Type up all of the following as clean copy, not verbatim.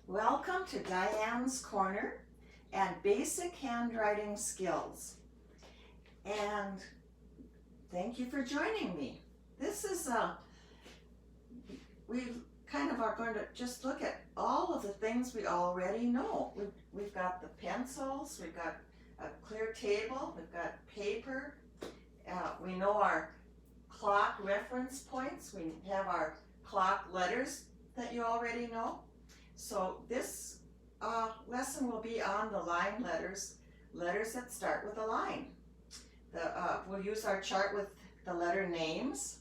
Welcome to Diane's Corner and Basic Handwriting Skills. And thank you for joining me. This is we kind of are going to just look at all of the things we already know. We've got the pencils, we've got a clear table, we've got paper, we know our clock reference points, we have our clock letters that you already know. So this lesson will be on the line letters that start with a line. We'll use our chart with the letter names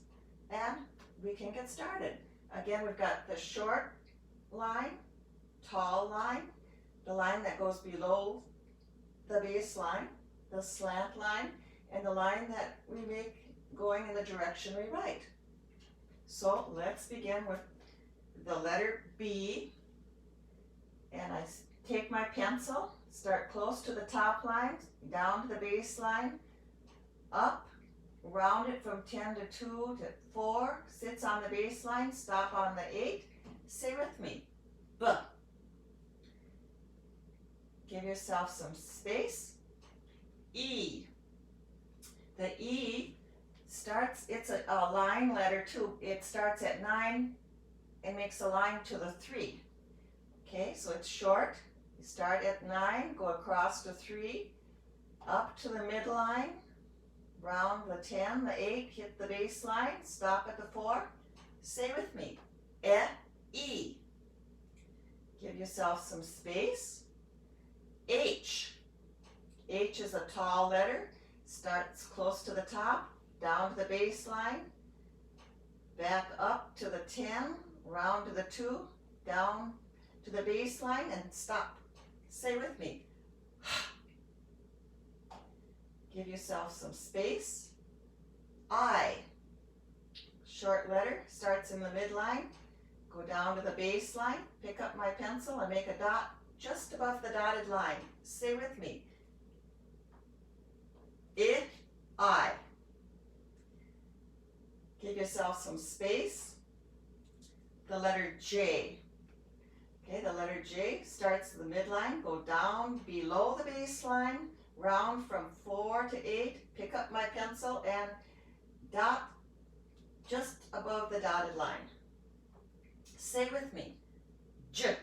and we can get started. Again, we've got the short line, tall line, the line that goes below the baseline, the slant line, and the line that we make going in the direction we write. So let's begin with the letter B. And I take my pencil, start close to the top line, down to the base line, up, round it from 10 to 2 to 4, sits on the baseline, stop on the 8. Say with me, B. Give yourself some space. E. The E starts, it's a line letter too. It starts at 9 and makes a line to the 3. Okay, so it's short. You start at 9, go across to 3, up to the midline, round the 10, the 8, hit the baseline, stop at the 4. Say with me, E. Give yourself some space. H. H is a tall letter, starts close to the top, down to the baseline, back up to the 10, round to the 2, down to the baseline and stop. Say with me. Give yourself some space. I. Short letter, starts in the midline, go down to the baseline, pick up my pencil and make a dot just above the dotted line. Say with me. I. Give yourself some space. The letter J. Okay, the letter J starts the midline, go down below the baseline, round from 4 to 8, pick up my pencil and dot just above the dotted line. Say with me, J.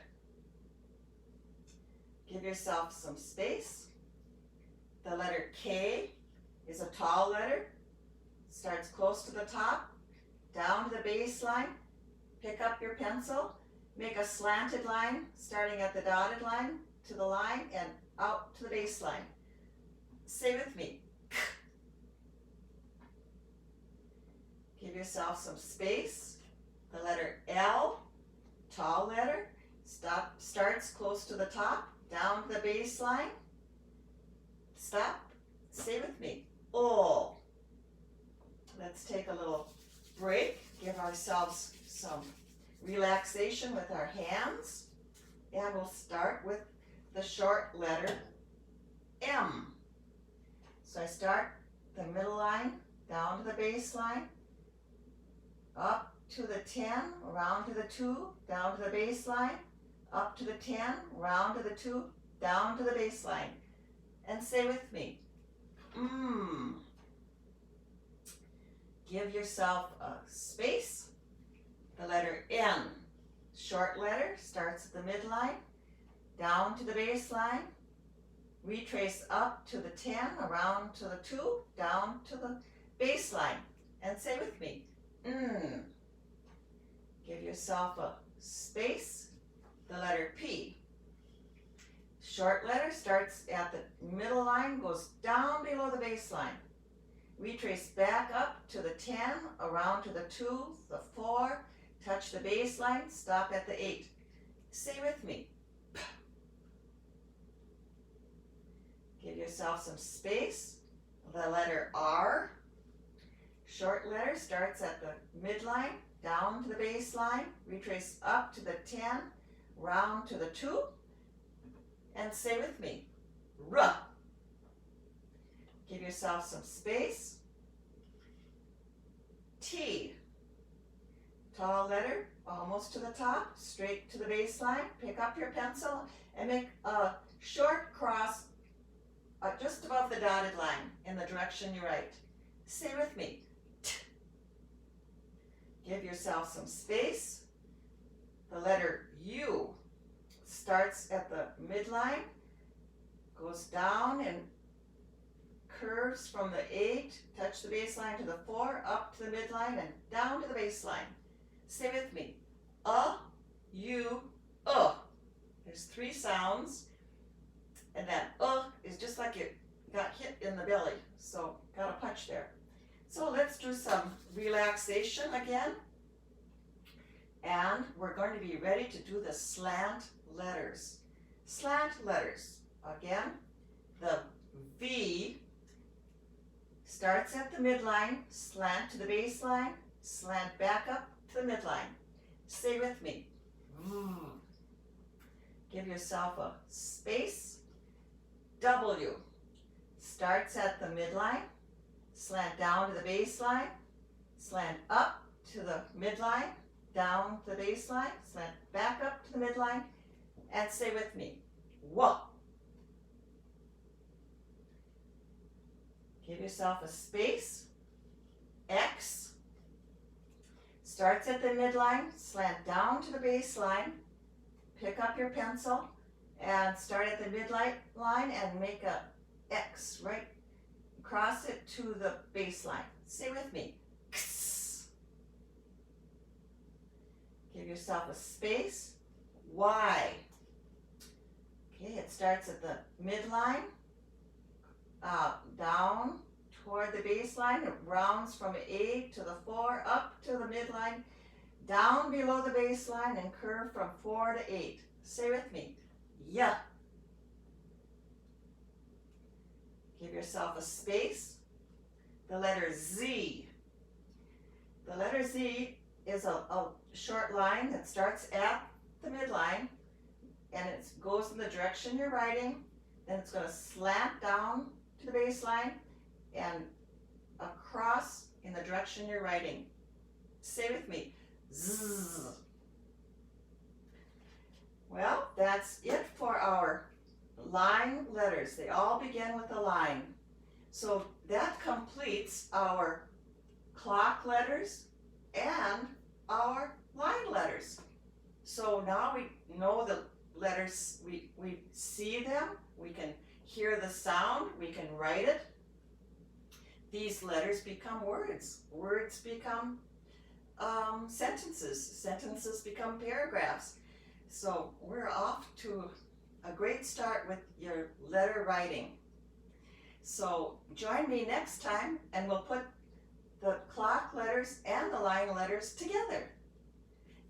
Give yourself some space. The letter K is a tall letter, starts close to the top, down to the baseline, pick up your pencil, make a slanted line starting at the dotted line to the line and out to the baseline. Say with me. Give yourself some space. The letter L, tall letter, starts close to the top, down to the baseline. Stop. Say with me. O. Let's take a little break, give ourselves some relaxation with our hands, and we'll start with the short letter M. So I start the middle line, down to the baseline, up to the 10, around to the 2, down to the baseline, up to the 10, round to the 2, down to the baseline. And say with me, Give yourself a space. The letter N, short letter, starts at the midline, down to the baseline, retrace up to the 10, around to the 2, down to the baseline. And say with me, Give yourself a space. The letter P, short letter, starts at the middle line, goes down below the baseline. Retrace back up to the 10, around to the 2, the 4, touch the baseline, stop at the 8. Say with me. Give yourself some space. The letter R, short letter, starts at the midline, down to the baseline, retrace up to the 10, round to the 2, and say with me, R. Give yourself some space. T, tall letter, almost to the top, straight to the baseline. Pick up your pencil and make a short cross just above the dotted line in the direction you write. Say with me. T. Give yourself some space. The letter U starts at the midline, goes down and curves from the 8, touch the baseline to the 4, up to the midline and down to the baseline. Say with me. U, There's 3 sounds, and that is just like you got hit in the belly, so got a punch there. So let's do some relaxation again, and we're going to be ready to do the slant letters. Slant letters, again, the V starts at the midline, slant to the baseline, slant back up to the midline. Say with me. Give yourself a space. W starts at the midline, slant down to the baseline, slant up to the midline, down to the baseline, slant back up to the midline, and say with me. W. Give yourself a space. X starts at the midline, slant down to the baseline, pick up your pencil, and start at the midline line and make a X right across it to the baseline. Say with me. X. Give yourself a space. Y. Okay, it starts at the midline, down toward the baseline. It rounds from 8 to the 4, up to the midline, down below the baseline, and curve from 4 to 8. Say with me. Yeah. Give yourself a space. The letter Z. The letter Z is a short line that starts at the midline, and it goes in the direction you're writing. Then it's going to slant down to the baseline and across in the direction you're writing. Say with me. Z. Well, that's it for our line letters. They all begin with a line. So that completes our clock letters and our line letters. So now we know the letters, we see them, we can hear the sound, we can write it. These letters become words. Words become sentences. Sentences become paragraphs. So we're off to a great start with your letter writing. So join me next time and we'll put the clock letters and the line letters together.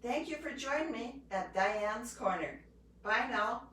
Thank you for joining me at Diane's Corner. Bye now.